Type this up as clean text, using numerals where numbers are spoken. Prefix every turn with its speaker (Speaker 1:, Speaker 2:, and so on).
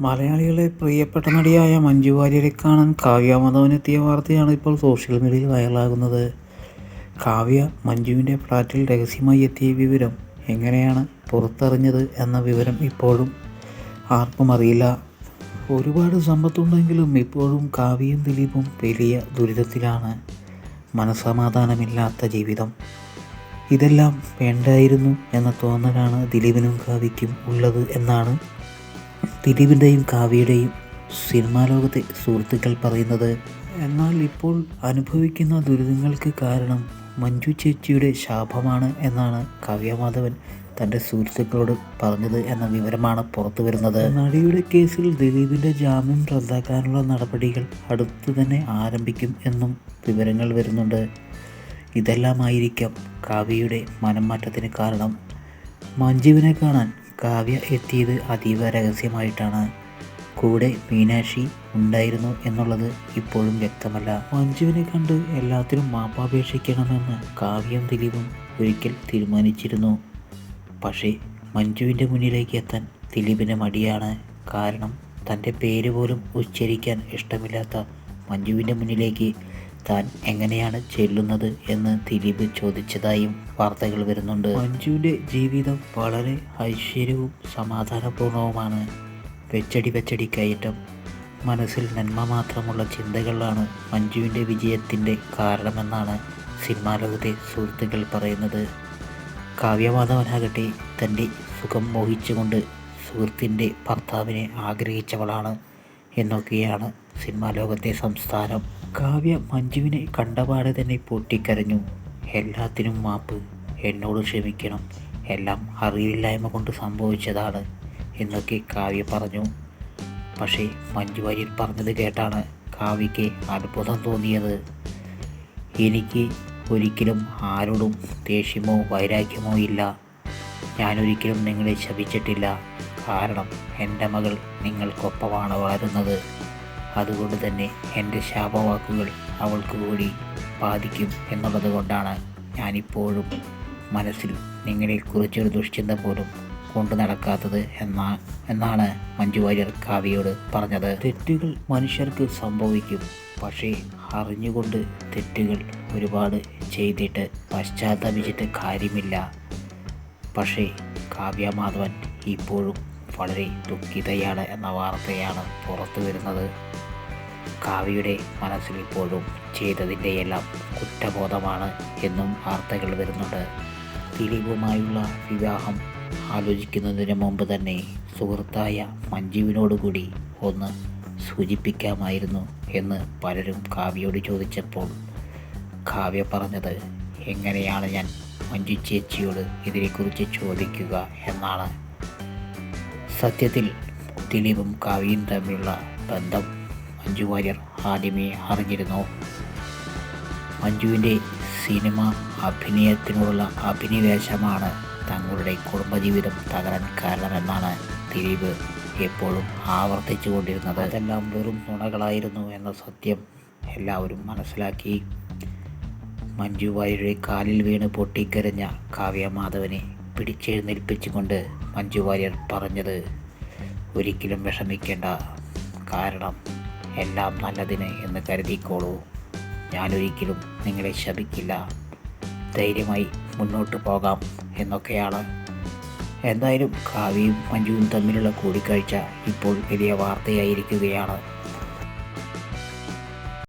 Speaker 1: മലയാളികളെ പ്രിയപ്പെട്ട നടിയായ മഞ്ജു വാര്യരെ കാണാൻ കാവ്യ മാധവൻ എത്തിയ വാർത്തയാണ് ഇപ്പോൾ സോഷ്യൽ മീഡിയയിൽ വൈറലാകുന്നത്. കാവ്യ മഞ്ജുവിൻ്റെ ഫ്ലാറ്റിൽ രഹസ്യമായി എത്തിയ വിവരം എങ്ങനെയാണ് പുറത്തറിഞ്ഞത് എന്ന വിവരം ഇപ്പോഴും ആർക്കും അറിയില്ല. ഒരുപാട് സമ്പത്തുണ്ടെങ്കിലും ഇപ്പോഴും കാവ്യയും ദിലീപും വലിയ ദുരിതത്തിലാണ്. മനസ്സമാധാനമില്ലാത്ത ജീവിതം. ഇതെല്ലാം വേണ്ടായിരുന്നു എന്ന തോന്നലാണ് ദിലീപിനും കാവ്യയ്ക്കും ഉള്ളത് എന്നാണ് ദിലീപിൻ്റെയും കാവ്യയുടെയും സിനിമാ ലോകത്തെ സുഹൃത്തുക്കൾ പറയുന്നത്. എന്നാൽ ഇപ്പോൾ അനുഭവിക്കുന്ന ദുരിതങ്ങൾക്ക് കാരണം മഞ്ജു ചേച്ചിയുടെ ശാപമാണ് എന്നാണ് കാവ്യ മാധവൻ തൻ്റെ സുഹൃത്തുക്കളോട് പറഞ്ഞത് എന്ന വിവരമാണ് പുറത്തു വരുന്നത്. നടിയുടെ കേസിൽ ദിലീപിൻ്റെ ജാമ്യം റദ്ദാക്കാനുള്ള നടപടികൾ അടുത്തു തന്നെ ആരംഭിക്കും എന്നും വിവരങ്ങൾ വരുന്നുണ്ട്. ഇതെല്ലാമായിരിക്കാം കാവ്യയുടെ മനംമാറ്റത്തിന് കാരണം. മഞ്ജുവിനെ കാണാൻ കാവ്യ എത്തിയത് അതീവ രഹസ്യമായിട്ടാണ്. കൂടെ മീനാക്ഷി ഉണ്ടായിരുന്നു എന്നുള്ളത് ഇപ്പോഴും വ്യക്തമല്ല. മഞ്ജുവിനെ കണ്ട് എല്ലാത്തിനും മാപ്പപേക്ഷിക്കണമെന്ന് കാവ്യയും ദിലീപും ഒരിക്കൽ തീരുമാനിച്ചിരുന്നു. പക്ഷേ മഞ്ജുവിൻ്റെ മുന്നിലേക്ക് എത്താൻ ദിലീപിന് മടിയാണ്. കാരണം തൻ്റെ പേര് പോലും ഉച്ചരിക്കാൻ ഇഷ്ടമില്ലാത്ത മഞ്ജുവിൻ്റെ മുന്നിലേക്ക് താൻ എങ്ങനെയാണ് ചെല്ലുന്നത് എന്ന് ദിലീപ് ചോദിച്ചതായും വാർത്തകൾ വരുന്നുണ്ട്. മഞ്ജുവിൻ്റെ ജീവിതം വളരെ ഐശ്വര്യവും സമാധാനപൂർണവുമാണ്. വെച്ചടി കയറ്റം. മനസ്സിൽ നന്മ മാത്രമുള്ള ചിന്തകളാണ് മഞ്ജുവിൻ്റെ വിജയത്തിൻ്റെ കാരണമെന്നാണ് സിനിമാ ലോകത്തെ സുഹൃത്തുക്കൾ പറയുന്നത്. കാവ്യമാധവനാകട്ടെ തൻ്റെ സുഖം മോഹിച്ചുകൊണ്ട് സുഹൃത്തിൻ്റെ ഭർത്താവിനെ ആഗ്രഹിച്ചവളാണ് എന്നൊക്കെയാണ് സിനിമാ ലോകത്തെ സംസാരം. കാവ്യ മഞ്ജുവിനെ കണ്ടപാടെ തന്നെ പൊട്ടിക്കരഞ്ഞു. എല്ലാത്തിനും മാപ്പ്, എന്നോട് ക്ഷമിക്കണം, എല്ലാം അറിവില്ലായ്മ കൊണ്ട് സംഭവിച്ചതാണ് എന്നൊക്കെ കാവ്യ പറഞ്ഞു. പക്ഷേ മഞ്ജു വാര്യർ പറഞ്ഞത് കേട്ടാണ് കാവ്യയ്ക്ക് അത്ഭുതം തോന്നിയത്. എനിക്ക് ഒരിക്കലും ആരോടും ദേഷ്യമോ വൈരാഗ്യമോ ഇല്ല. ഞാനൊരിക്കലും നിങ്ങളെ ശപിച്ചിട്ടില്ല. കാരണം എൻ്റെ മകൾ നിങ്ങൾക്കൊപ്പമാണ് വളരുന്നത്. അതുകൊണ്ട് തന്നെ എൻ്റെ ശാപവാക്കുകൾ അവൾക്ക് കൂടി ബാധിക്കും എന്നുള്ളത് കൊണ്ടാണ് ഞാനിപ്പോഴും മനസ്സിൽ നിങ്ങളെക്കുറിച്ചൊരു ദുശ്ചിന്ത പോലും കൊണ്ടു നടക്കാത്തത് എന്നാണ് മഞ്ജു വാര്യർ കാവ്യയോട് പറഞ്ഞത്. തെറ്റുകൾ മനുഷ്യർക്ക് സംഭവിക്കും. പക്ഷേ അറിഞ്ഞുകൊണ്ട് തെറ്റുകൾ ഒരുപാട് ചെയ്തിട്ട് പശ്ചാത്തപിച്ചിട്ട് കാര്യമില്ല. പക്ഷേ കാവ്യ മാധവൻ ഇപ്പോഴും വളരെ ദുഃഖിതയാണ് എന്ന വാർത്തയാണ് പുറത്തു വരുന്നത്. കാവ്യയുടെ മനസ്സിൽ ഇപ്പോഴും ചെയ്തതിൻ്റെയെല്ലാം കുറ്റബോധമാണ് എന്നും വാർത്തകൾ വരുന്നുണ്ട്. ദിലീപുമായുള്ള വിവാഹം ആലോചിക്കുന്നതിന് മുമ്പ് തന്നെ സുഹൃത്തായ മഞ്ജുവിനോടുകൂടി ഒന്ന് സൂചിപ്പിക്കാമായിരുന്നു എന്ന് പലരും കാവ്യയോട് ചോദിച്ചപ്പോൾ കാവ്യ പറഞ്ഞത്, എങ്ങനെയാണ് ഞാൻ മഞ്ജു ചേച്ചിയോട് ഇതിനെക്കുറിച്ച് ചോദിക്കുക എന്നാണ്. സത്യത്തിൽ ദിലീപും കാവ്യയും തമ്മിലുള്ള ബന്ധം മഞ്ജു വാര്യർ ആദ്യമേ അറിഞ്ഞിരുന്നു. മഞ്ജുവിൻ്റെ സിനിമ അഭിനയത്തിനുള്ള അഭിനിവേശമാണ് തങ്ങളുടെ കുടുംബജീവിതം തകരാൻ കാരണമെന്നാണ് ദിലീപ് എപ്പോഴും ആവർത്തിച്ചു കൊണ്ടിരുന്നത്. അതെല്ലാം വെറും നുണകളായിരുന്നു എന്ന സത്യം എല്ലാവരും മനസ്സിലാക്കി. മഞ്ജു വാര്യരുടെ കാലിൽ വീണ് പൊട്ടിക്കരഞ്ഞ കാവ്യ മാധവനെ പിടിച്ചെഴുന്നേൽപ്പിച്ചുകൊണ്ട് മഞ്ജു വാര്യർ പറഞ്ഞത്, ഒരിക്കലും വിഷമിക്കേണ്ട. കാരണം എല്ലാം നല്ലതിന് എന്ന് കരുതിക്കോളൂ. ഞാനൊരിക്കലും നിങ്ങളെ ശപിക്കില്ല. ധൈര്യമായി മുന്നോട്ട് പോകാം എന്നൊക്കെയാണ്. എന്തായാലും കാവ്യയും മഞ്ജുവും തമ്മിലുള്ള കൂടിക്കാഴ്ച ഇപ്പോൾ വലിയ വാർത്തയായിരിക്കുകയാണ്.